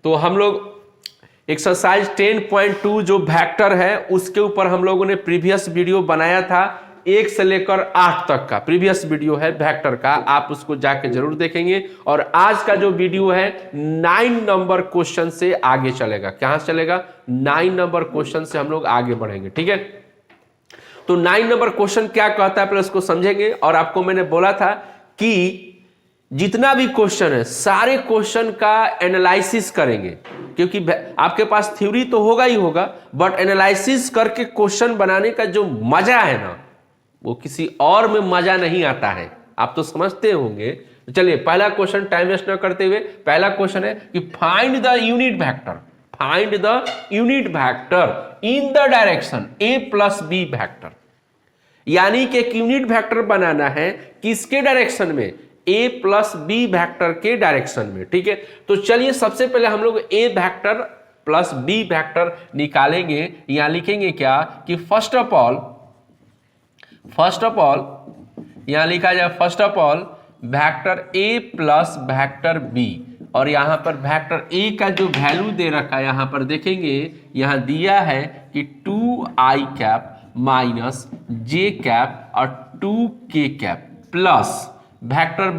तो हम लोग एक्सरसाइज 10.2 जो वेक्टर है उसके ऊपर हम लोगों ने प्रीवियस वीडियो बनाया था, 1 से लेकर 8 तक का प्रीवियस वीडियो है वेक्टर का, आप उसको जाके जरूर देखेंगे। और आज का जो वीडियो है 9 नंबर क्वेश्चन से आगे चलेगा। कहां चलेगा? 9 नंबर क्वेश्चन से हम लोग आगे बढ़ेंगे, ठीक है। तो 9 नंबर क्वेश्चन क्या कहता है पहले उसको समझेंगे। और आपको मैंने बोला था कि जितना भी क्वेश्चन है सारे क्वेश्चन का एनालिसिस करेंगे, क्योंकि आपके पास थ्योरी तो होगा ही होगा, बट एनालिसिस करके क्वेश्चन बनाने का जो मजा है ना, वो किसी और में मजा नहीं आता है, आप तो समझते होंगे। चलिए पहला क्वेश्चन टाइम वेस्ट न करते हुए, पहला क्वेश्चन है कि find the unit vector, find the unit vector in the direction a plus B vector. यानी कि एक यूनिट वेक्टर बनाना है किसके डायरेक्शन में? a प्लस बी वेक्टर के डायरेक्शन में, ठीक है। तो चलिए सबसे पहले हम लोग a vector plus B vector निकालेंगे। यहां लिखेंगे क्या कि फर्स्ट ऑफ ऑल यहां लिखा जाए first of all vector a plus vector b, और यहां पर वेक्टर a का जो वैल्यू दे रखा है यहां पर देखेंगे, यहां दिया है कि 2i cap minus j cap और 2k cap plus vector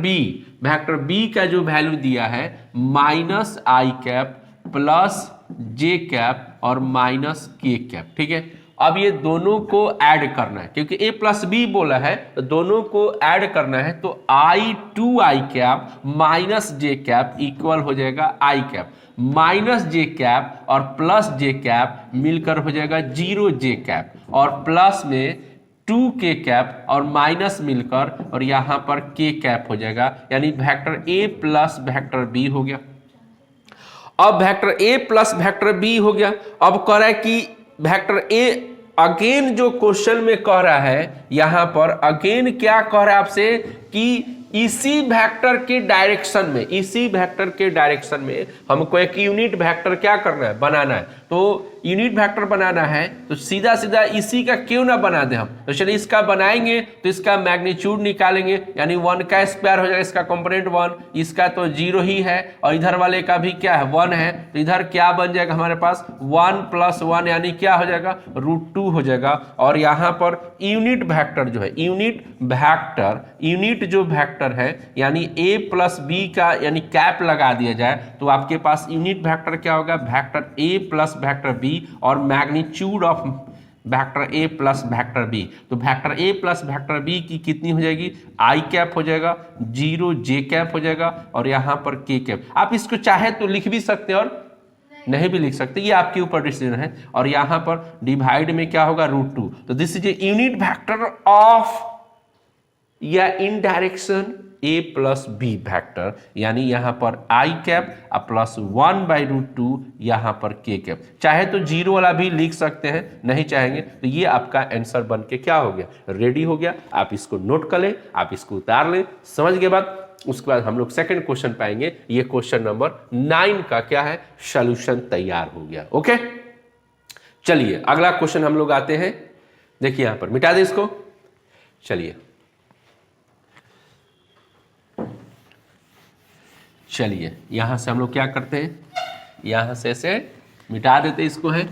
B का जो वैल्यू दिया है माइनस आई कैप प्लस जे कैप और माइनस के कैप, ठीक है। अब ये दोनों को ऐड करना है, क्योंकि a प्लस बी बोला है तो दोनों को ऐड करना है। तो आई 2i कैप माइनस जे कैप इक्वल हो जाएगा आई कैप माइनस जे कैप और प्लस जे कैप मिलकर हो जाएगा 0j कैप, और प्लस में 2k कैप और माइनस मिलकर और यहां पर k कैप हो जाएगा, यानी vector a plus vector b हो गया। अब vector a plus vector b हो गया। अब कह रहा है कि वेक्टर a अगेन जो क्वेश्चन में कह रहा है, यहां पर अगेन क्या कह रहा है आपसे कि इसी वेक्टर के डायरेक्शन में, इसी वेक्टर के डायरेक्शन में हमको एक यूनिट वेक्टर क्या करना है? बनाना है। तो यूनिट वेक्टर बनाना है तो सीधा सीधा इसी का क्यों ना बना दे हम। तो चलिए इसका बनाएंगे तो इसका मैग्नीट्यूड निकालेंगे, यानी 1 का स्क्वायर हो जाएगा, इसका कंपोनेंट 1, इसका तो 0 ही है और इधर वाले का भी क्या है 1 है, तो इधर क्या बन जाएगा हमारे पास 1 प्लस 1 यानी क्या हो जाएगा √2 हो जाएगा। और यहाँ पर यूनिट वेक्टर जो है, यूनिट जो वेक्टर है यानी a प्लस बी का यानी कैप लगा दिया जाए तो आपके पास यूनिट वेक्टर क्या होगा? Vector a plus vector b और magnitude of vector a plus vector b। तो vector a plus vector b की कितनी हो जाएगी? i कैप हो जाएगा, 0j कैप हो जाएगा और यहां पर k कैप। आप इसको चाहे तो लिख भी सकते हैं और नहीं भी लिख सकते, ये आपके ऊपर डिसीजन है। और यहां पर डिवाइड में क्या होगा √2। तो this is a unit vector of या in direction a plus B vector, यानी यहां पर i कैप प्लस 1/√2 यहां पर k कैप। चाहे तो 0 वाला भी लिख सकते हैं, नहीं चाहेंगे तो ये आपका आंसर बन के क्या हो गया? रेडी हो गया। आप इसको नोट कर लें, आप इसको उतार लें, समझ के बाद उसके बाद हम लोग सेकंड क्वेश्चन पाएंगे। ये क्वेश्चन नंबर 9 का क्या है? सॉल्यूशन तैयार हो गया। ओके चलिए अगला क्वेश्चन हम लोग आते हैं। देखिए यहां पर मिटा दे इसको। चलिए यहां से हम लोग क्या करते हैं, यहां से ऐसे मिटा देते इसको है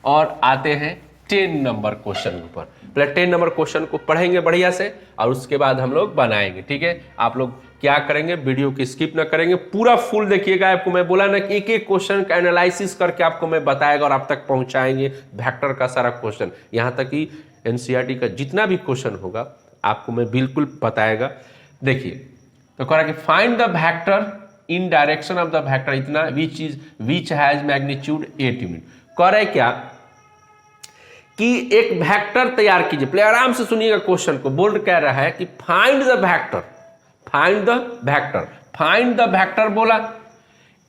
और आते हैं 10 नंबर क्वेश्चन के ऊपर। पहले 10 नंबर क्वेश्चन को पढ़ेंगे बढ़िया से और उसके बाद हम लोग बनाएंगे, ठीक है। आप लोग क्या करेंगे, वीडियो की स्किप ना करेंगे, पूरा फुल देखिएगा। आपको मैं बोला ना कि एक एक क्वेश्चन का एनालिसिस करके आपको मैं बताएगा और आप तक पहुंचाएंगे वेक्टर का सारा क्वेश्चन, यहां तक कि एनसीईआरटी का जितना भी क्वेश्चन होगा आपको मैं बिल्कुल बताएगा। देखिए तो कह रहा है कि find the vector in direction of the vector इतना विच हैज मैग्नीट्यूड 8 यूनिट। कह रहा है क्या कि एक वेक्टर तैयार कीजिए। पहले आराम से सुनिएगा क्वेश्चन को। बोल्ड कह रहा है कि फाइंड द वेक्टर बोला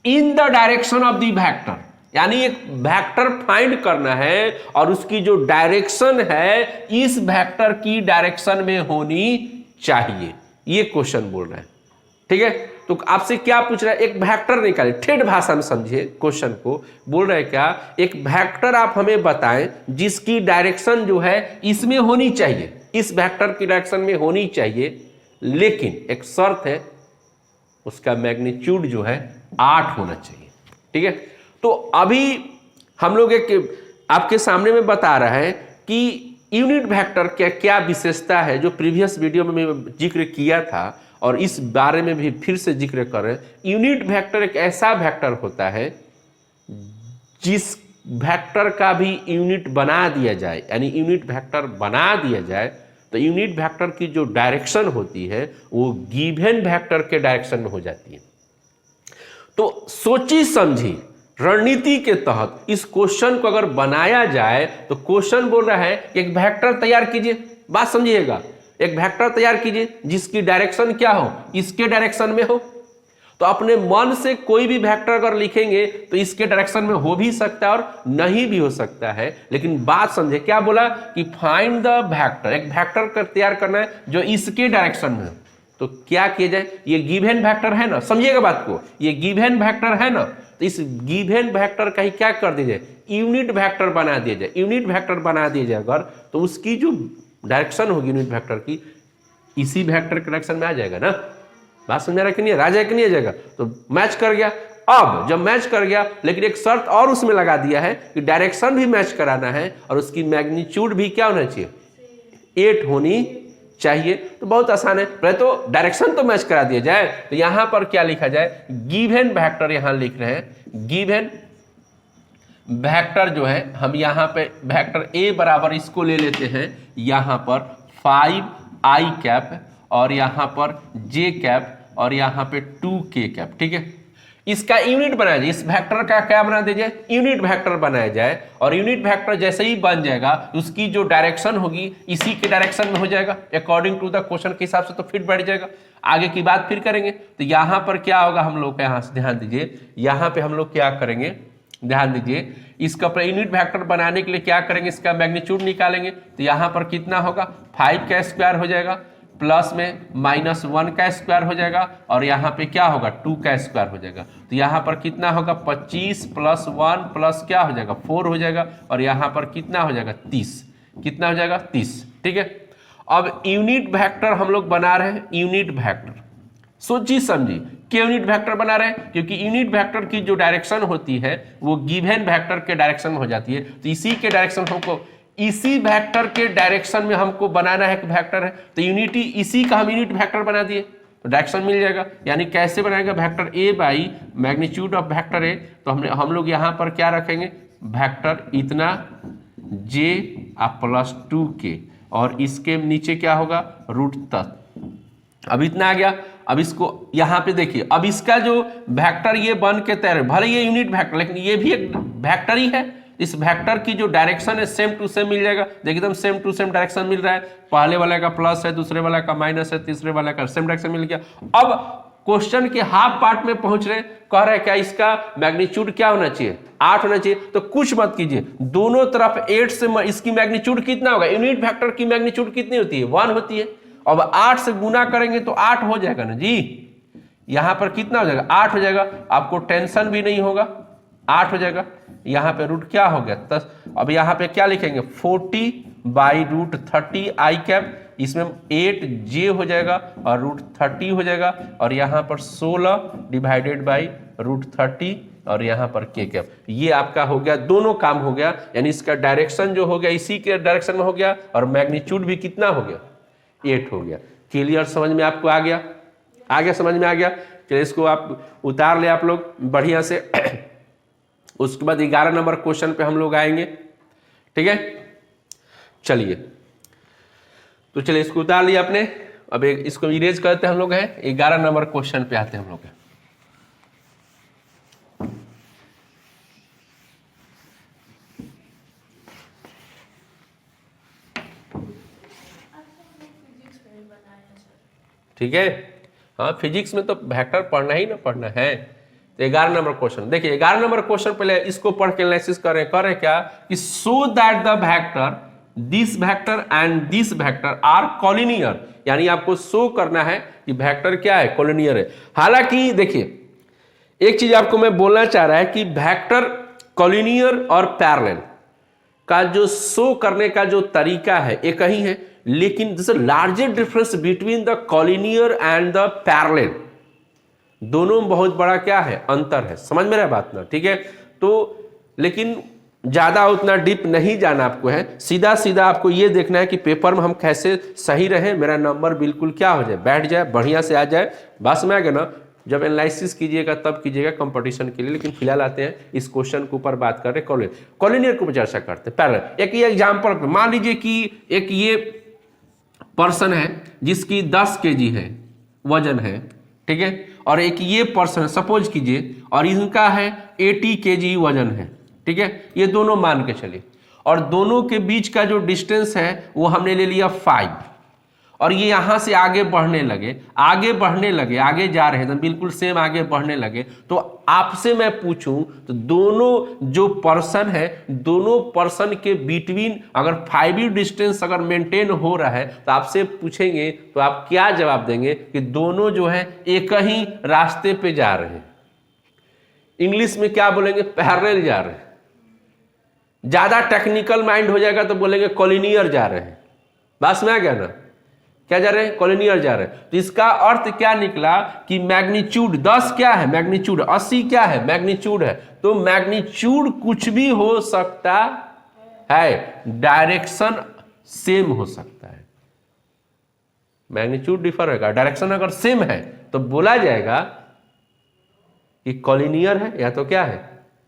इन the direction of the vector, यानी एक वेक्टर फाइंड करना है और उसकी जो डायरेक्शन है इस वेक्टर की डायरेक्शन में होनी चाहिए, ये क्वेश्चन बोल रहा है, ठीक है। तो आपसे क्या पूछ रहा है? एक वेक्टर निकालिए, ठेठ भाषा में समझिए क्वेश्चन को। बोल रहे क्या, एक वेक्टर आप हमें बताएं जिसकी डायरेक्शन जो है इसमें होनी चाहिए, इस वेक्टर की डायरेक्शन में होनी चाहिए, लेकिन एक शर्त है, उसका मैग्नीट्यूड जो है 8 होना चाहिए। ठीक है। तो अभी हम लोग एक आपके सामने में बता रहे हैं कि यूनिट वेक्टर क्या क्या विशेषता है, जो प्रीवियस वीडियो में मैं जिक्र किया था और इस बारे में भी फिर से जिक्र कर रहे हैं। यूनिट वेक्टर एक ऐसा वेक्टर होता है जिस वेक्टर का भी यूनिट बना दिया जाए, यानी यूनिट वेक्टर बना दिया जाए तो यूनिट वेक्टर की जो डायरेक्शन होती है वो गिवन वेक्टर के डायरेक्शन में हो जाती है। तो सोची समझी रणनीति के तहत इस क्वेश्चन को अगर बनाया जाए तो क्वेश्चन बोल रहा है एक वेक्टर तैयार कीजिए, बात समझिएगा, एक वेक्टर तैयार कीजिए जिसकी डायरेक्शन क्या हो, इसके डायरेक्शन में हो। तो अपने मन से कोई भी वेक्टर अगर लिखेंगे तो इसके डायरेक्शन में हो भी सकता है और नहीं भी हो सकता है, लेकिन बात समझे क्या बोला कि फाइंड द वेक्टर, एक वेक्टर कर तैयार करना है जो इसके डायरेक्शन में हो। तो क्या किया जाए, ये गिवन वेक्टर है ना, समझिएगा बात को, ये गिवन वेक्टर है ना, तो इस गिवन वेक्टर का ही क्या कर दिया जाए, यूनिट वेक्टर बना दिया जाए। यूनिट वेक्टर बना दिया जाए अगर तो उसकी जो डायरेक्शन होगी यूनिट वेक्टर की इसी वेक्टर के डायरेक्शन में आ जाएगा ना, बात समझ रहा है कि नहीं, आ जाएगा कि नहीं आ जाएगा, तो मैच कर गया। अब जब मैच कर गया, लेकिन एक शर्त और उसमें लगा दिया है कि डायरेक्शन भी मैच कराना है और उसकी मैग्नीट्यूड भी क्या होना चाहिए, 8 होनी चाहिए। तो बहुत आसान है, पहले तो डायरेक्शन तो मैच करा दिया जाए। तो यहां पर क्या लिखा जाए, गिवन वेक्टर यहां लिख रहे हैं, गिवन वेक्टर जो है हम यहां पे वेक्टर ए बराबर इसको ले लेते हैं, यहां पर 5i कैप और यहां पर j कैप और यहां पे 2k कैप, ठीक है। इसका यूनिट बनाया जाए, इस वेक्टर का क्या बना दीजिए, यूनिट वेक्टर बनाया जाए। और यूनिट वेक्टर जैसे ही बन जाएगा उसकी जो डायरेक्शन होगी इसी के डायरेक्शन में हो जाएगा अकॉर्डिंग टू द क्वेश्चन के हिसाब से, तो फिट बैठ जाएगा। आगे की बात फिर करेंगे। तो यहां पर क्या होगा हम लोग का, यहां से ध्यान दीजिए, यहां पे हम लोग क्या करेंगे, ध्यान दीजिए, इसका यूनिट वेक्टर बनाने के लिए क्या करेंगे, इसका मैग्नीट्यूड निकालेंगे। तो यहां पर कितना होगा, 5 का स्क्वायर हो जाएगा प्लस में -1 का स्क्वायर हो जाएगा और यहाँ पे क्या होगा 2 का स्क्वायर हो जाएगा। तो यहाँ पर कितना होगा 25 + 1 प्लस क्या हो जाएगा 4 हो जाएगा और यहाँ पर कितना हो जाएगा 30, कितना हो जाएगा 30, ठीक है। अब यूनिट वेक्टर हम लोग बना रहे हैं, यूनिट वेक्टर सोची समझी क्यों यूनिट वेक्टर बना रहे हैं, क्योंकि यूनिट वेक्टर की जो डायरेक्शन होती है वो गिवन वेक्टर के डायरेक्शन में हो जाती है। तो इसी के डायरेक्शन हमको, इसी वेक्टर के डायरेक्शन में हमको बनाना है, वेक्टर है तो यूनिटी इसी का हम यूनिट वेक्टर बना दिए तो डायरेक्शन मिल जाएगा। यानी कैसे बनाएगा, vector A by magnitude of vector A. तो हम लोग यहाँ पर क्या रखेंगे, वेक्टर इतना जे प्लस 2k और इसके नीचे क्या होगा √10। अब इतना आ गया। अब इसको यहाँ पे देखिए, अब इसका जो वेक्टर ये बन के तैयार है, भले ये यूनिट वेक्टर लेकिन ये भी एक वेक्टर ही है। इस वेक्टर की जो डायरेक्शन है सेम टू सेम मिल जाएगा, देखिए एकदम सेम टू सेम डायरेक्शन मिल रहा है, पहले वाले का प्लस है, दूसरे वाला का माइनस है, तीसरे वाला का सेम डायरेक्शन मिल गया। अब क्वेश्चन के हाफ पार्ट में पहुंच रहे, कह रहे क्या इसका मैग्नीट्यूड क्या होना चाहिए 8 होना चाहिए। तो कुछ मत कीजिए, दोनों तरफ 8 से इसकी मैग्नीट्यूड कितना होगा, यूनिट वेक्टर की मैग्नीट्यूड कितनी होती है 1 होती है। अब 8 से गुना करेंगे तो 8 हो जाएगा ना जी, यहां पर कितना हो जाएगा 8 हो जाएगा, आपको टेंशन भी नहीं होगा, 8 हो जाएगा। यहाँ पे रूट क्या हो गया 10। अब यहाँ पे क्या लिखेंगे 40/√30 i कैप, इसमें 8j हो जाएगा और √30 हो जाएगा और यहाँ पर 16/√30 और यहाँ पर k कैप। ये आपका हो गया, दोनों काम हो गया, यानी इसका डायरेक्शन जो हो गया इसी के डायरेक्शन में हो गया और मैग्नीट्यूड भी कितना हो गया 8 हो गया। क्लियर, समझ में आपको आ गया, समझ में आ गया। चलिए इसको आप उतार ले आप लोग बढ़िया से। उसके बाद 11 नंबर क्वेश्चन पे हम लोग आएंगे, ठीक है। चलिए तो चलिए इसको उतार लिया आपने, अब इसको इरेज करते हम लोग हैं, 11 नंबर क्वेश्चन पे आते हैं हम लोग। ठीक है, हाँ फिजिक्स में तो वेक्टर पढ़ना ही ना पढ़ना है। तो 11 नंबर क्वेश्चन देखिए, 11 नंबर क्वेश्चन पहले इसको पढ़ के एनालिसिस करें क्या कि so that the vector this vector and this vector are collinear, यानी आपको शो करना है कि वेक्टर क्या है, कॉलिनियर है। हालांकि देखिए एक चीज आपको मैं बोलना चाह रहा है कि वेक्टर कॉलिनियर और पैरेलल का जो शो करने का जो तरीका है एक ही है, लेकिन this largest difference between the collinear and the parallel, दोनों में बहुत बड़ा क्या है, अंतर है। समझ में रहा बात ना, ठीक है। तो लेकिन ज़्यादा उतना डीप नहीं जाना आपको है, सीधा सीधा आपको ये देखना है कि पेपर में हम कैसे सही रहें, मेरा नंबर बिल्कुल क्या हो जाए, बैठ जाए, बढ़िया से आ जाए। बस में आ गया ना। जब एनालिसिस कीजिएगा तब कीजिएगा कंपटीशन के लिए। लेकिन फिलहाल आते हैं इस क्वेश्चन के ऊपर बात कर रहे हैं, कॉलिनियर को चर्चा करते हैं। पहले एक ये एग्जाम्पल, मान लीजिए कि एक ये पर्सन है जिसकी 10 kg है वजन है, ठीक है, और एक ये पर्सन सपोज कीजिए और इनका है 80 kg वजन है, ठीक है। ये दोनों मान के चलिए, और दोनों के बीच का जो डिस्टेंस है वो हमने ले लिया 5, और ये यहां से आगे बढ़ने लगे, आगे जा रहे हैं, बिल्कुल सेम आगे बढ़ने लगे। तो आपसे मैं पूछूं तो दोनों जो पर्सन है, दोनों पर्सन के बिटवीन अगर 5 डिस्टेंस अगर मेंटेन हो रहा है तो आपसे पूछेंगे तो आप क्या जवाब देंगे कि दोनों जो है एक ही रास्ते पे जा रहे हैं। इंग्लिश में क्या बोलेंगे, पैरेलल जा रहे हैं। ज्यादा टेक्निकल माइंड हो जाएगा तो बोलेंगे कॉलिनियर जा रहे हैं। बस में आ गया ना, क्या जा रहे हैं, कॉलिनियर जा रहे हैं। तो इसका अर्थ क्या निकला कि मैग्नीट्यूड 10 क्या है, मैग्नीट्यूड 80 क्या है, मैग्नीट्यूड है। तो मैग्नीट्यूड कुछ भी हो सकता है, डायरेक्शन सेम हो सकता है। मैग्नीट्यूड डिफर होगा, डायरेक्शन अगर सेम है तो बोला जाएगा कि कॉलिनियर है या तो क्या है,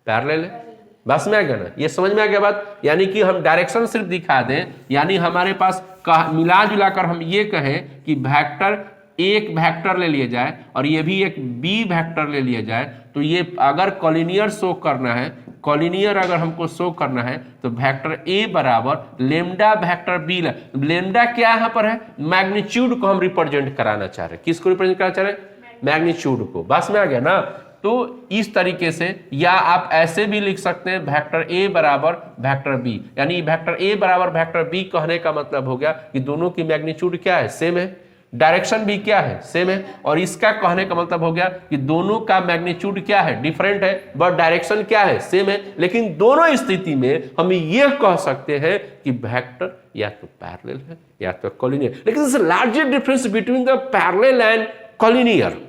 पैरेलल है। बस में आ गया ना, ये समझ में आ गया बात। यानी कि हम डायरेक्शन सिर्फ दिखा दें, यानी हमारे पास मिला जुला कर हम ये कहें कि वेक्टर एक वेक्टर ले लिया जाए और ये भी एक बी वेक्टर ले लिया जाए, तो ये अगर कॉलिनियर शो करना है, कॉलिनियर अगर हमको शो करना है तो वेक्टर ए बराबर लेमडा वेक्टर बी। लेमडा क्या यहाँ पर है, मैग्नीट्यूड को हम रिप्रेजेंट कराना चाह रहे हैं। किसको रिप्रेजेंट कराना चाह रहे हैं, मैग्नीट्यूड को। बस में आ गया ना। तो इस तरीके से, या आप ऐसे भी लिख सकते हैं वेक्टर ए बराबर वेक्टर बी, यानी वेक्टर ए बराबर वेक्टर बी कहने का मतलब हो गया कि दोनों की मैग्नीट्यूड क्या है, सेम है, डायरेक्शन भी क्या है, सेम है। और इसका कहने का मतलब हो गया कि दोनों का मैग्नीट्यूड क्या है, डिफरेंट है, बट डायरेक्शन क्या है, सेम है। लेकिन दोनों स्थिति में हम ये कह सकते हैं कि वेक्टर या तो पैरेलल है या तो कॉलिनियर। लेकिन this largest difference between the parallel and collinear,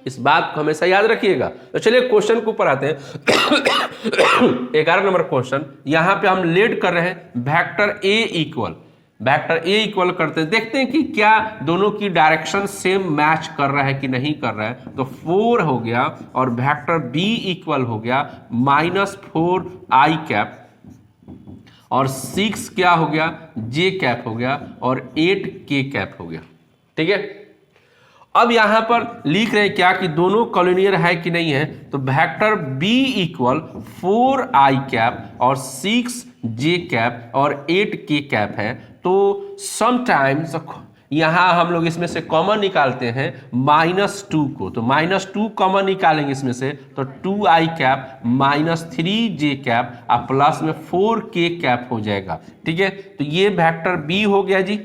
इस बात को हमेशा याद रखिएगा। तो चलिए क्वेश्चन के ऊपर आते हैं। 11 नंबर क्वेश्चन, यहां पे हम लेट कर रहे हैं वेक्टर ए इक्वल करते हैं। देखते हैं कि क्या दोनों की डायरेक्शन सेम मैच कर रहा है कि नहीं कर रहा है। तो 4 हो गया और वेक्टर बी इक्वल हो गया -4i कैप, और 6 क्या हो गया, जे कैप हो गया, और 8 के कैप हो गया। ठीक है, अब यहां पर लिख रहे हैं क्या कि दोनों कॉलिनियर है कि नहीं है। तो vector B equal 4i cap और 6 जे कैप और 8 के कैप है। तो समटाइम्स यहां हम लोग इसमें से कॉमन निकालते हैं -2 को, तो -2 कॉमन निकालेंगे इसमें से, तो 2i कैप -3 जे कैप और प्लस में 4 के कैप हो जाएगा। ठीक है, तो ये वेक्टर बी हो गया जी,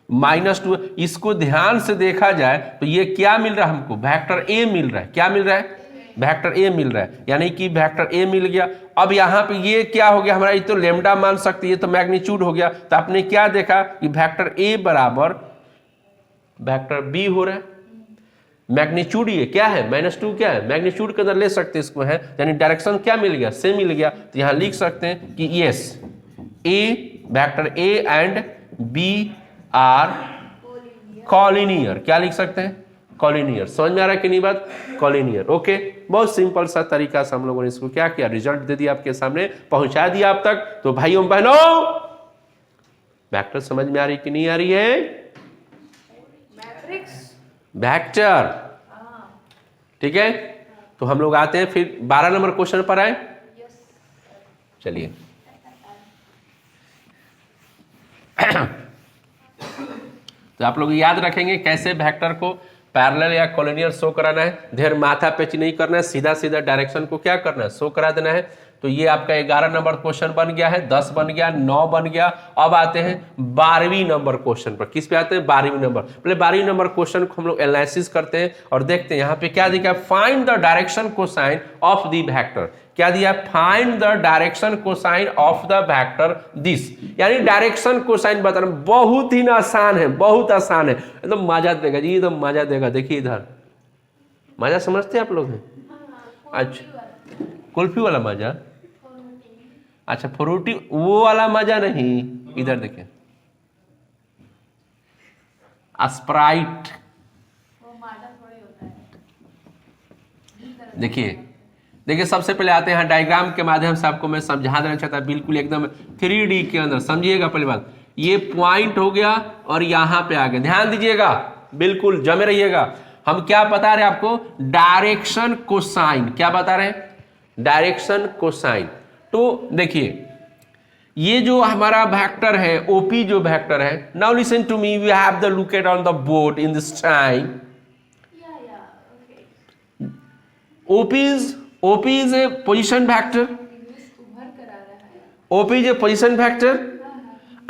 -2। इसको ध्यान से देखा जाए तो ये क्या मिल रहा है हमको, वेक्टर ए मिल रहा है। क्या मिल रहा है, वेक्टर ए मिल रहा है, यानी कि वेक्टर ए मिल गया। अब यहाँ पे ये क्या हो गया हमारा, ये तो लेमडा मान सकते, ये तो मैग्नीट्यूड हो गया। तो आपने क्या देखा कि वेक्टर ए बराबर वेक्टर बी हो रहा है, मैग्नीट्यूड ये क्या है, -2 क्या है, मैग्नीट्यूड के अंदर ले सकते इसको है, यानी डायरेक्शन क्या मिल गया, सेम मिल गया। तो यहाँ लिख सकते हैं कि yes, a vector a and b are collinear. क्या लिख सकते हैं, कॉलिनियर। समझ में आ रहा है कि नहीं बात, कॉलिनियर। ओके, बहुत सिंपल सा तरीका से हम लोगों ने इसको क्या किया, रिजल्ट दे दिया आपके सामने, पहुंचा दिया आप तक। तो भाइयों बहनों, वेक्टर समझ में आ रही कि नहीं आ रही है, वेक्टर। ठीक है, तो हम लोग आते हैं फिर 12 नंबर क्वेश्चन पर आए। चलिए तो आप लोग याद रखेंगे कैसे वेक्टर को पैरेलल या कॉलिनियर शो कराना है। ढेर माथा पेची नहीं करना है, सीधा सीधा डायरेक्शन को क्या करना है, शो करा देना है। तो ये आपका 11 नंबर क्वेश्चन बन गया है, 10 बन गया, 9 बन गया। अब आते हैं 12वीं नंबर क्वेश्चन पर। किस पे आते हैं, 12वीं नंबर। पहले 12वीं नंबर क्वेश्चन को हम लोग एनालिसिस करते हैं और देखते हैं यहाँ पे क्या दिखा, find the direction cosine of the vector. क्या दिया, find the direction cosine of the vector this, यानी डायरेक्शन कोसाइन बताना बहुत ही आसान है, बहुत आसान है, एकदम मजा देगा जी, एकदम मजा देगा। देखिए इधर माजा समझते हैं आप लोग हैं? अच्छा, कुल्फी वाला माजा, अच्छा फ्रूटी वो वाला मजा नहीं, इधर देखें स्प्राइट। देखिए देखिए सबसे पहले आते हैं डायग्राम के माध्यम से आपको मैं समझा देना चाहता बिल्कुल एकदम 3D के अंदर। समझिएगा पहली बात, ये पॉइंट हो गया और यहां पे आ गया, ध्यान दीजिएगा, बिल्कुल जमे रहिएगा। हम क्या बता रहे हैं आपको? Direction cosine. क्या बता रहे हैं? Direction cosine. तो देखिए ये जो हमारा वेक्टर है ओपी, जो वेक्टर है, now listen to me, we have the look at on the board in this time. OP is a position vector. OP is a position vector,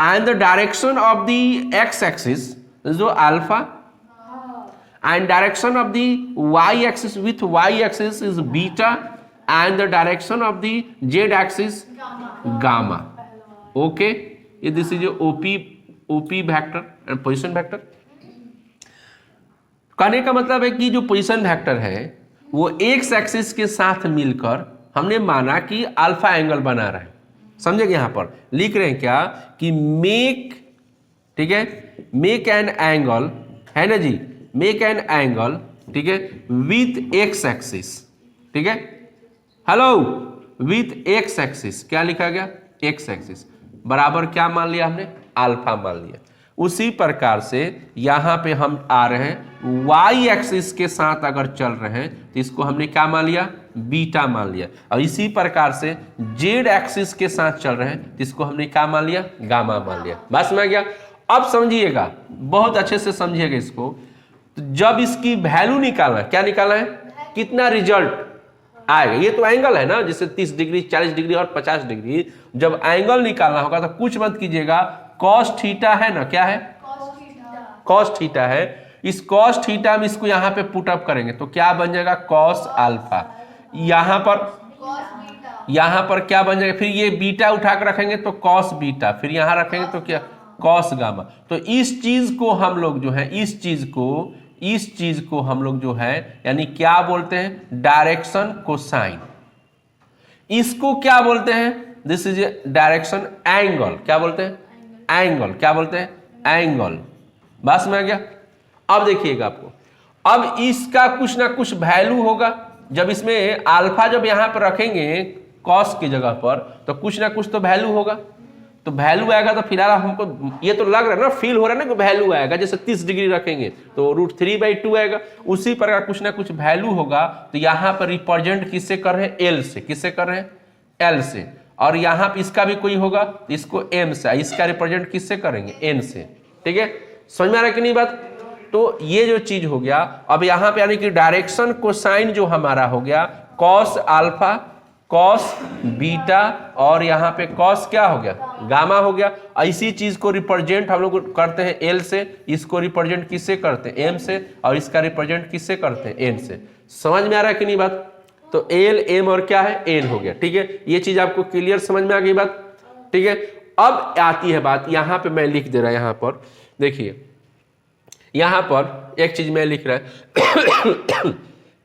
and the direction of the x-axis is the alpha, and direction of the y-axis with y-axis is beta, and the direction of the z-axis gamma. Okay, this is a OP vector and position vector. कहने का मतलब है कि जो position vector है वो x axis के साथ मिलकर हमने माना कि अल्फा एंगल बना रहा है। समझेंगे? यहां पर लिख रहे हैं क्या कि मेक, ठीक है, मेक एन एंगल, है ना जी, मेक एन एंगल, ठीक है, विथ एक्स एक्सिस, ठीक है, हेलो, विथ एक्स एक्सिस। क्या लिखा गया? एक्स एक्सिस बराबर क्या मान लिया हमने? अल्फा मान लिया। उसी प्रकार से यहां पे हम आ रहे हैं वाई एक्सिस के साथ अगर चल रहे हैं तो इसको हमने क्या मान लिया? बीटा मान लिया। और इसी प्रकार से जेड एक्सिस के साथ चल रहे हैं तो इसको हमने क्या मान लिया? गामा मान लिया। बस में आ गया। अब समझिएगा, बहुत अच्छे से समझिएगा इसको। तो जब इसकी वैल्यू निकालना है, क्या निकालना है? कितना रिजल्ट आएगा? ये तो एंगल है ना, जैसे 30 डिग्री, 40 डिग्री और 50 डिग्री। जब एंगल निकालना होगा तो कुछ मत कीजिएगा, कॉस थीटा है ना, क्या है? कॉस थीटा है। इस कॉस थीटा में इसको यहां पे पुट अप करेंगे तो क्या बन जाएगा? Cos alpha. यहां पर क्या बन जाएगा? फिर ये बीटा उठा कर रखेंगे तो कॉस बीटा, फिर यहां रखेंगे तो क्या? Cos gamma. तो इस चीज को हम लोग जो है, इस चीज को हम लोग जो है यानी क्या बोलते हैं? Direction cosine. इसको क्या बोलते हैं? This is a direction angle. क्या बोलते हैं? एंगल। क्या बोलते हैं? एंगल। बस में आ गया। अब देखिएगा आपको, अब इसका कुछ ना कुछ वैल्यू होगा। जब इसमें अल्फा जब यहां पर रखेंगे कॉस की जगह पर तो कुछ ना कुछ तो वैल्यू होगा। तो वैल्यू आएगा तो फिलहाल हमको ये तो लग रहा है ना, फील हो रहा है ना कि वैल्यू आएगा। जैसे 30 डिग्री रखेंगे तो √3/2 आएगा। उसी प्रकार कुछ ना कुछ वैल्यू होगा। तो यहां पर रिप्रेजेंट किससे कर रहे हैं? एल से। किससे कर रहे हैं? एल से। और यहां पर इसका भी कोई होगा तो इसको एम से, इसका रिप्रेजेंट किससे करेंगे? एन से। ठीक है, समझ में आ रहा है कि नहीं बात? तो ये जो चीज हो गया, अब यहां पे यानी कि डायरेक्शन कोसाइन जो हमारा हो गया कॉस अल्फा, कॉस बीटा, और यहां पे कॉस क्या हो गया? गामा हो गया। इसी चीज को रिप्रेजेंट हम लोग करते हैं एल से, इसको रिप्रेजेंट किससे करते हैं? एम से, और इसका रिप्रेजेंट किससे करते हैं? एन से। समझ में आ रहा है कि नहीं बात? तो एल, एम और क्या है? एन हो गया। ठीक है, ये चीज आपको क्लियर समझ में आ गई बात? ठीक है, अब आती है बात, यहां पे मैं लिख दे रहा, यहां पर देखिए, यहां पर एक चीज मैं लिख रहा है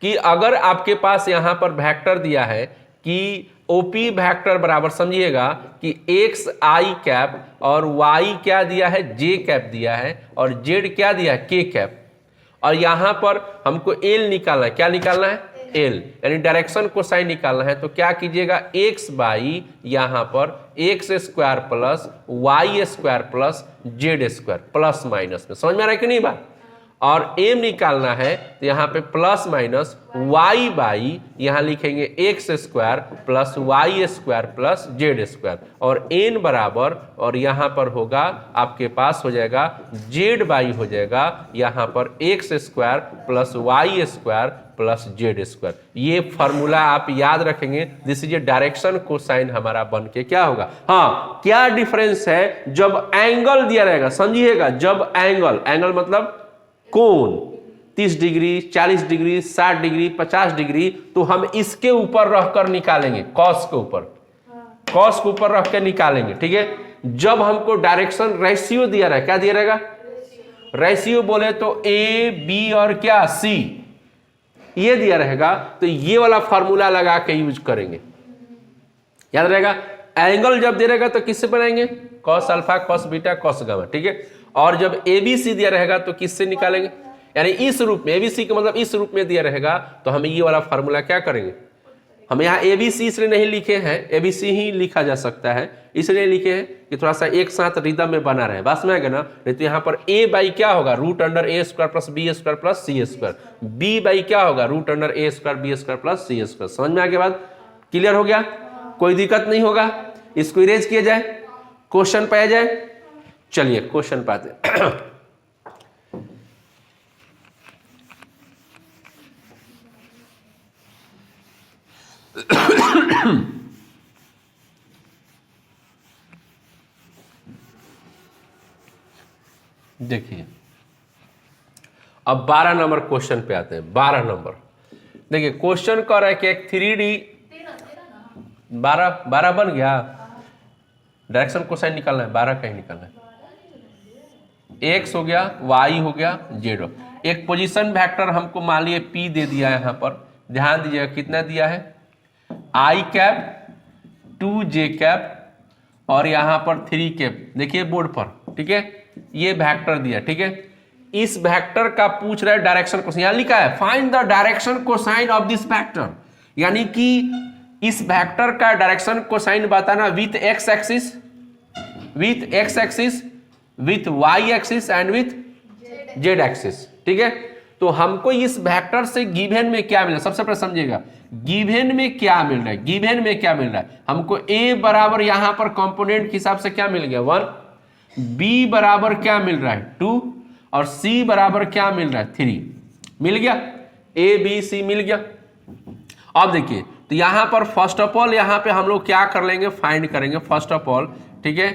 कि अगर आपके पास यहां पर वेक्टर दिया है कि ओपी वेक्टर बराबर, समझिएगा कि एक्स आई कैप और वाई क्या दिया है? जे कैप दिया है, और जेड क्या दिया है? के कैप। और यहां पर हमको एल निकालना है। क्या निकालना है? एल, यानी डायरेक्शन कोसाइन निकालना है। तो क्या कीजिएगा? एक्स बाई यहां पर x square plus y square plus z square plus minus में। समझ में आ रहा है कि नहीं बात? और एम निकालना है तो यहाँ पे प्लस माइनस वाई बाई यहाँ लिखेंगे x square plus y square plus z square, और एन बराबर, और यहाँ पर होगा आपके पास हो जाएगा जेड बाई हो जाएगा यहाँ पर x square plus y square plus z square. ये फॉर्मूला आप याद रखेंगे। This is a direction cosine हमारा बन के क्या होगा? हाँ, क्या डिफरेंस है जब एंगल दिया रहेगा? समझिएगा, जब एंगल मतलब कोण 30 डिग्री, 40 डिग्री, 60 डिग्री, 50 डिग्री, तो हम इसके ऊपर रखकर निकालेंगे, कॉस के ऊपर, कॉस के ऊपर रख के निकालेंगे। ठीक है, जब हमको डायरेक्शन रेशियो दिया रहेगा, क्या दिया रहेगा? रेशियो बोले तो ए, बी और क्या? सी। ये दिया रहेगा तो ये वाला फॉर्मूला लगा के यूज करेंगे, याद रहेगा। एंगल जब दे रहेगा तो किससे बनाएंगे, cos alpha cos beta cos gamma, ठीक है। और जब एबीसी दिया रहेगा तो किससे निकालेंगे, यानी इस रूप में, एबीसी का मतलब इस रूप में दिया रहेगा तो हमें ये वाला फार्मूला क्या करेंगे, हम यहाँ एबीसी इसलिए नहीं लिखे हैं, एबीसी ही लिखा जा सकता है, इसलिए लिखे हैं कि थोड़ा सा एक साथ रिदम में बना रहे, बस में आएगा ना। नहीं तो यहाँ पर ए बाई क्या होगा, root under a square plus B square plus C square, b by क्या होगा, root under a square b square plus C square. समझ में आगे बात, क्लियर हो गया, कोई दिक्कत नहीं होगा। इसको इरेज किया जाए, क्वेश्चन पाया जाए। चलिए क्वेश्चन पाते देखिए अब 12 नंबर क्वेश्चन पे आते हैं। 12 नंबर देखिए क्वेश्चन कर रहा है कि एक 3D 12 बन गया, डायरेक्शन कोसाइन निकालना है, 12 का ही निकालना है। एक्स हो गया, वाई हो गया, जेड हो। एक पोजीशन वेक्टर हमको मान लिए पी दे दिया है, यहाँ पर ध्यान दीजिएगा कितना दिया है, आई कैप 2j कैप और यहाँ पर 3 कैप, देखिए बोर्ड पर, ठीक है। ये वेक्टर दिया, ठीक है। इस वेक्टर का पूछ रहा है डायरेक्शन कोसाइन, यहाँ लिखा है find the direction cosine of this vector, यानी कि इस वेक्टर का डायरेक्शन कोसाइन बताना with x axis, with x axis, with y axis and with z axis, ठीक है। तो हमको इस वेक्टर से गिवन में क्या मिला, सबसे पहले समझिएगा गिवन में क्या मिल रहा है, गिवन में क्या मिल रहा है हमको। ए बराबर यहां पर कंपोनेंट के हिसाब से क्या मिल गया 1, बी बराबर क्या मिल रहा है 2 और सी बराबर क्या मिल रहा है 3, मिल गया, ए बी सी मिल गया। अब देखिए तो यहां पर फर्स्ट ऑफ ऑल यहां पे हम लोग क्या कर लेंगे, फाइंड करेंगे फर्स्ट ऑफ ऑल, ठीक है।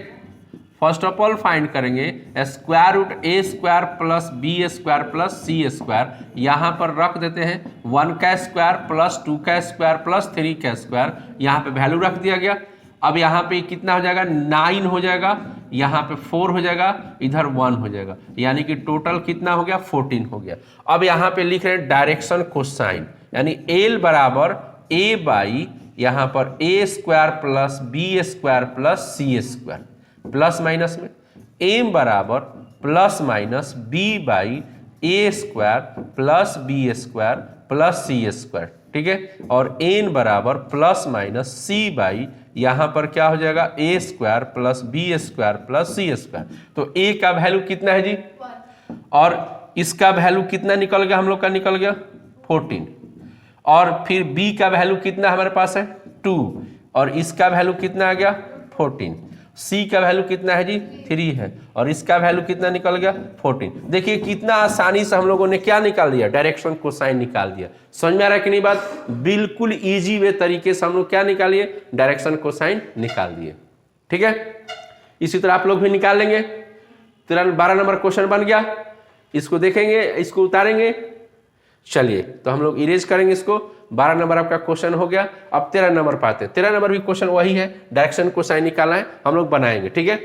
फर्स्ट ऑफ ऑल फाइंड करेंगे square root A square plus B square plus C square, यहां पर रख देते हैं 1 का स्क्वायर प्लस 2 का स्क्वायर प्लस 3 का स्क्वायर, यहां पे वैल्यू रख दिया गया। अब यहाँ पे कितना हो जाएगा 9 हो जाएगा, यहाँ पे 4 हो जाएगा, इधर 1 हो जाएगा, यानी कि टोटल कितना हो गया 14 हो गया। अब यहाँ पे लिख रहे हैं डायरेक्शन कोसाइन, यानी एल बराबर ए बाई यहाँ पर A square plus B square plus C square, plus minus में एम बराबर plus minus B by A square plus B square plus C square, ठीक है। और एन बराबर प्लस माइनस सी बाई यहां पर क्या हो जाएगा A square plus B square plus C square. तो ए का वैल्यू कितना है जी, और इसका वैल्यू कितना निकल गया, हम लोग का निकल गया 14, और फिर बी का वैल्यू कितना हमारे पास है 2 और इसका वैल्यू कितना आ गया 14, सी का वैल्यू कितना है जी 3 है और इसका वैल्यू कितना निकल गया 14। देखिए कितना आसानी से हम लोगों ने क्या निकाल दिया, डायरेक्शन कोसाइन निकाल दिया। समझ में आ रहा है कि नहीं बात, बिल्कुल इजी वे तरीके से हम लोग क्या निकालिए, डायरेक्शन कोसाइन निकाल दिए, ठीक है। इसी तरह आप लोग भी निकाल लेंगे। 12 नंबर क्वेश्चन बन गया, इसको देखेंगे, इसको उतारेंगे। चलिए तो हम लोग इरेज करेंगे इसको। 12 नंबर आपका क्वेश्चन हो गया। अब 13 नंबर पाते हैं। 13 नंबर भी क्वेश्चन वही है, डायरेक्शन कोसाइन निकालना है, हम लोग बनाएंगे, ठीक है।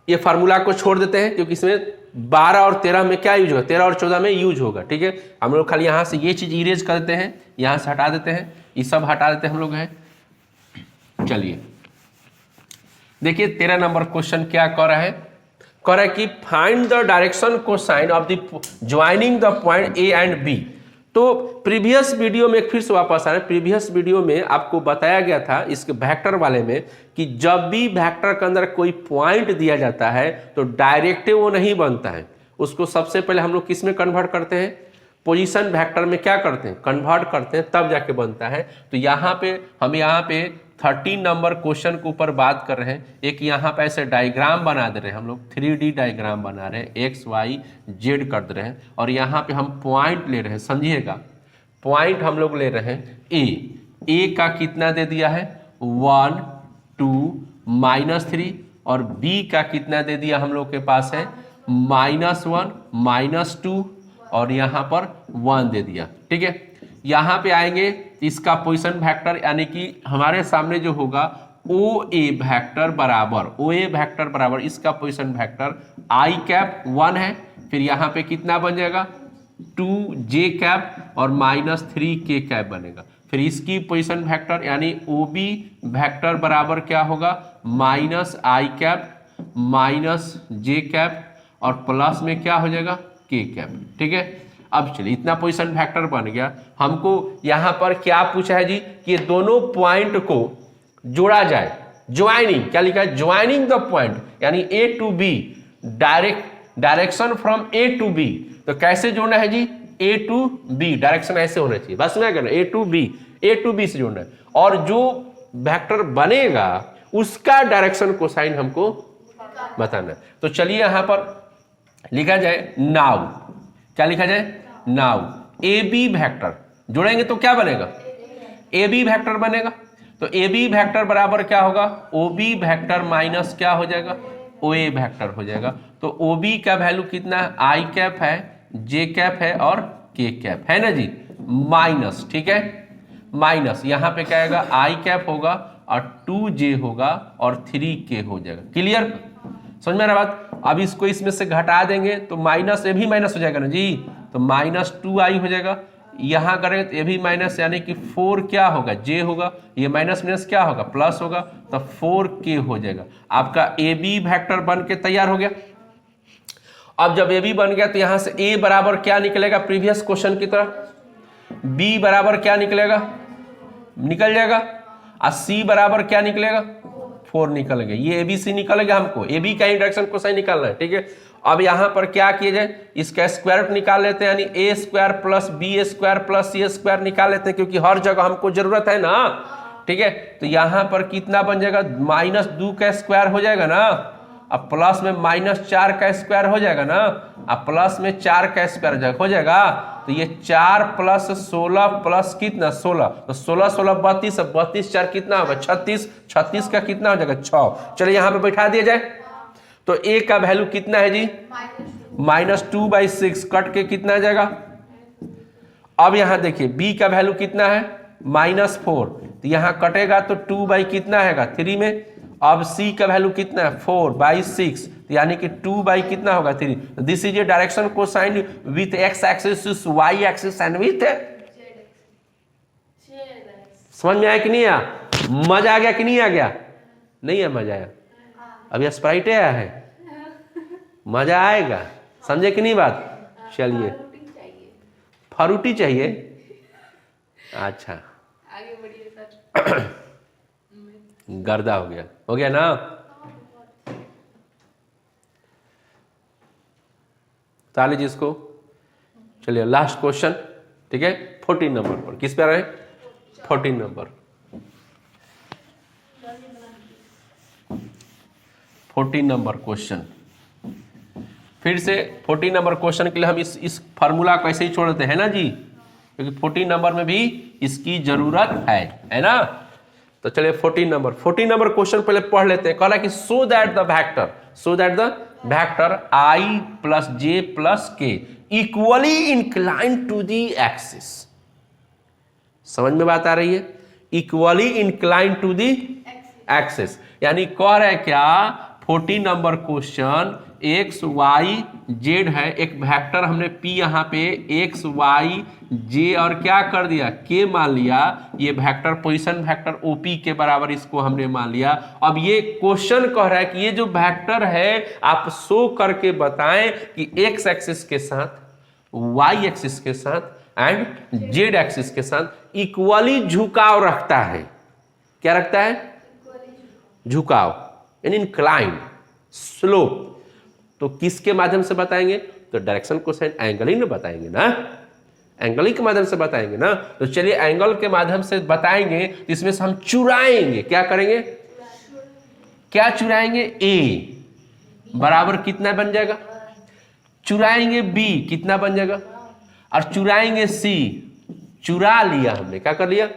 ये फार्मूला को छोड़ देते हैं क्योंकि इसमें 12 और 13 में क्या यूज होगा, 13 और 14 में यूज होगा, ठीक है। हम लोग खाली यहाँ से ये चीज इरेज कर देते हैं, यहाँ से हटा देते हैं, ये सब हटा देते हैं हम लोग हैं। चलिए देखिए 13 नंबर क्वेश्चन क्या कर रहा है, कह रहा है कि find the direction cosine of the joining the point A and B. तो प्रीवियस वीडियो में फिर से वापस आ रहे हैं, प्रीवियस वीडियो में आपको बताया गया था इसके वेक्टर वाले में कि जब भी वेक्टर के अंदर कोई पॉइंट दिया जाता है तो डायरेक्ट वो नहीं बनता है, उसको सबसे पहले हम लोग किस में कन्वर्ट करते हैं, पोजीशन वेक्टर में क्या करते हैं, कन्वर्ट करते हैं, तब जाके बनता है। तो यहाँ पे हम यहाँ पे 13 नंबर क्वेश्चन के ऊपर बात कर रहे हैं। एक यहाँ पे ऐसे डायग्राम बना दे रहे हैं हम लोग, 3D डायग्राम बना रहे हैं, एक्स वाई जेड कर दे रहे हैं और यहाँ पे हम पॉइंट ले रहे हैं। समझिएगा पॉइंट हम लोग ले रहे हैं ए का कितना दे दिया है 1 2 -3 और बी का कितना दे दिया हम लोग के पास है -1 -2 और यहाँ पर 1 दे दिया, ठीक है। यहाँ पे आएंगे इसका पोजीशन वेक्टर, यानी कि हमारे सामने जो होगा ओ ए वेक्टर बराबर इसका पोजीशन वेक्टर आई कैप 1 है, फिर यहाँ पे कितना बन जाएगा 2j कैप और -3k कैप बनेगा। फिर इसकी पोजीशन वेक्टर यानी OB वेक्टर बराबर क्या होगा, -i कैप -j कैप और प्लस में क्या हो जाएगा, k कैप। ठीक है, अब चलिए इतना पोजीशन वेक्टर बन गया। हमको यहाँ पर क्या पूछा है जी कि ये दोनों पॉइंट को जोड़ा जाए, ज्वाइनिंग, क्या लिखा है, ज्वाइनिंग द पॉइंट यानी A to B, direction from A to B। तो कैसे जोड़ना है जी, A to B, डायरेक्शन ऐसे होना चाहिए, बस सुना करना, A to B से जोड़ना है। और जो वेक्टर बनेगा उसका डायरेक्शन कोसाइन हमको बताना है। तो चलिए यहां पर लिखा जाए नाउ, क्या लिखा जाए, नाउ AB वेक्टर जोड़ेंगे तो क्या बनेगा, AB वेक्टर बनेगा। तो AB वेक्टर बराबर क्या होगा, OB वेक्टर माइनस क्या हो जाएगा, OA वेक्टर हो जाएगा। तो OB का वैल्यू कितना है, I कैप है, J कैप है और K कैप है ना जी, माइनस, ठीक है, माइनस यहाँ पे क्या आएगा, I कैप होगा और 2J होगा और 3K हो जाएगा। क्लियर, समझ में आ रहा बात। अब इसको इसमें से घटा देंगे तो माइनस, ये भी माइनस हो जाएगा ना जी, तो -2i हो जाएगा। यहाँ करेंगे तो ये भी माइनस, यानी कि 4 क्या होगा, J होगा, ये माइनस माइनस क्या होगा, प्लस होगा, तो 4K हो जाएगा। आपका AB वेक्टर बन के तैयार हो गया। अब जब AB बन गया तो यहाँ से A बराबर क्या निकलेगा, प्रीवियस क्वेश्चन की तरह, B बराबर क्या निकलेगा, निकल जाएगा, और C बराबर क्या निकलेगा, 4 निकल गया। ये ABC निकल गया, हमको AB का डायरेक्शन कोसाइन निकालना है। ठीक है, अब यहां पर क्या किया जाए, इसका स्क्वायर रूट निकाल लेते हैं, यानी A square plus B square plus C square निकाल लेते हैं, क्योंकि हर जगह हमको जरूरत है ना। ठीक है, तो यहां पर कितना बन जाएगा, -2 का स्क्वायर हो जाएगा ना, अब प्लस में -4 का स्क्वायर हो जाएगा ना, अब प्लस में 4 का स्क्वायर हो जाएगा। तो ये 4 + 16 प्लस कितना, 16, तो 16 16 32, 32 4 कितना होगा, 36, 36 का कितना हो जाएगा, 6। चलिए यहाँ पे बैठा दिया जाए। तो A का वैल्यू कितना है जी, -2/6, कट के कितना आ जाएगा। अब यहाँ देखिए B का वैल्यू कितना है, -4, तो यहाँ कटेगा तो 2 कितना है, 3 में। अब C का वैल्यू कितना है, 4/6, तो यानी कि 2 कितना होगा, 3। This is a direction cosine with x axis, y axis and with, समझ में आया कि नहीं आया, मजा आ गया कि नहीं आ गया, नहीं है मजा आया, अभी स्प्राइट आया है, मजा आएगा, समझे कि नहीं बात। चलिए फ्रूटी चाहिए, अच्छा आगे बढ़िए सर। गर्दा हो गया ना। ताली जिसको, चलिए लास्ट क्वेश्चन, ठीक है, 14 नंबर पर, किस पे आ रहे हैं, 14 नंबर, 14 नंबर क्वेश्चन। फिर से 14 नंबर क्वेश्चन के लिए हम इस फार्मूला को ऐसे ही छोड़ देते हैं ना जी, क्योंकि 14 नंबर में भी इसकी जरूरत है ना। तो चलिए 14 नंबर क्वेश्चन पहले पढ़ लेते हैं। कहा कि so that the vector I + J + K equally incline to the axis. समझ में बात आ रही है, equally incline to the axis, यानी कह रहा है क्या, 14 number question x y z है, एक वेक्टर हमने P यहाँ पे x y j और क्या कर दिया, k मान लिया, ये वेक्टर पोजीशन वेक्टर OP के बराबर इसको हमने मान लिया। अब ये क्वेश्चन कह रहा है कि ये जो वेक्टर है आप शो करके बताएं कि x एक्सिस के साथ, y एक्सिस के साथ एंड z एक्सिस के साथ इक्वली झुकाव रखता है। क्या रखता है, झुकाव, यानी इंक्लाइन, स्लोप। तो किसके माध्यम से बताएंगे, तो डायरेक्शन कोसाइन एंगलिंग में बताएंगे ना, एंगलिंग के माध्यम से बताएंगे ना। तो चलिए एंगल के माध्यम से बताएंगे, तो इसमें से हम चुराएंगे, क्या करेंगे, क्या चुराएंगे, A बराबर कितना बन जाएगा, चुराएंगे B कितना बन जाएगा, और चुराएंगे C, चुरा लिया हमने, क्या कर लिया।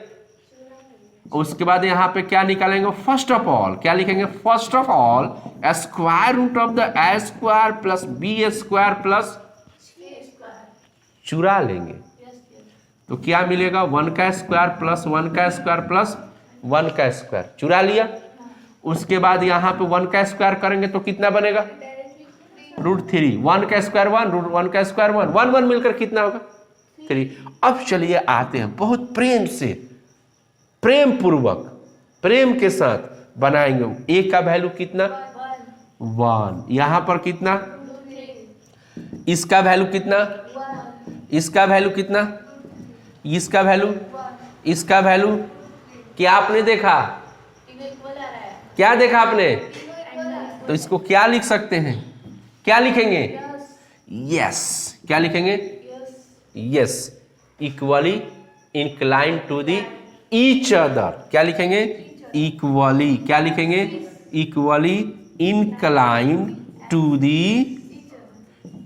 उसके बाद यहाँ पे क्या निकालेंगे, फर्स्ट ऑफ ऑल क्या लिखेंगे, first of all square root of the a square plus b square plus चुरा लेंगे, तो क्या मिलेगा, 1 का स्क्वायर प्लस 1 का स्क्वायर प्लस 1 का स्क्वायर, चुरा लिया। उसके बाद यहाँ पे 1 का स्क्वायर करेंगे तो कितना बनेगा, √3, 1 का स्क्वायर 1, √1 का स्क्वायर 1, 1 1 मिलकर कितना होगा 3। अब चलिए आते हैं बहुत प्रेम से, प्रेम पूर्वक, प्रेम के साथ बनाएंगे। ए का वैल्यू कितना 1, यहां पर कितना, इसका वैल्यू कितना, इसका वैल्यू कितना, इसका वैल्यू, इसका वैल्यू, क्या आपने देखा, क्या देखा आपने, तो इसको क्या लिख सकते हैं, क्या लिखेंगे, यस, क्या लिखेंगे, yes, equally incline to the each other, क्या लिखेंगे, इक्वली, क्या लिखेंगे, equally incline to the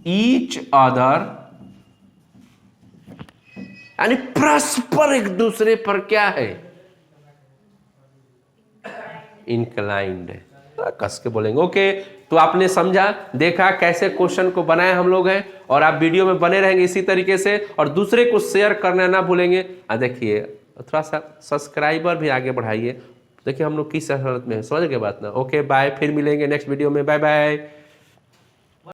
each other, यानी परस्पर एक दूसरे पर क्या है, इंक्लाइंड है। कस के बोलेंगे। ओके, तो आपने समझा, देखा कैसे क्वेश्चन को बनाए हम लोग हैं, और आप वीडियो में बने रहेंगे इसी तरीके से, और दूसरे को शेयर करना ना भूलेंगे। देखिए थोड़ा सा सब्सक्राइबर भी आगे बढ़ाइए। देखिए हम लोग किस हालत में है, समझ गए बात ना। ओके बाय, फिर मिलेंगे नेक्स्ट वीडियो में, बाय बाय।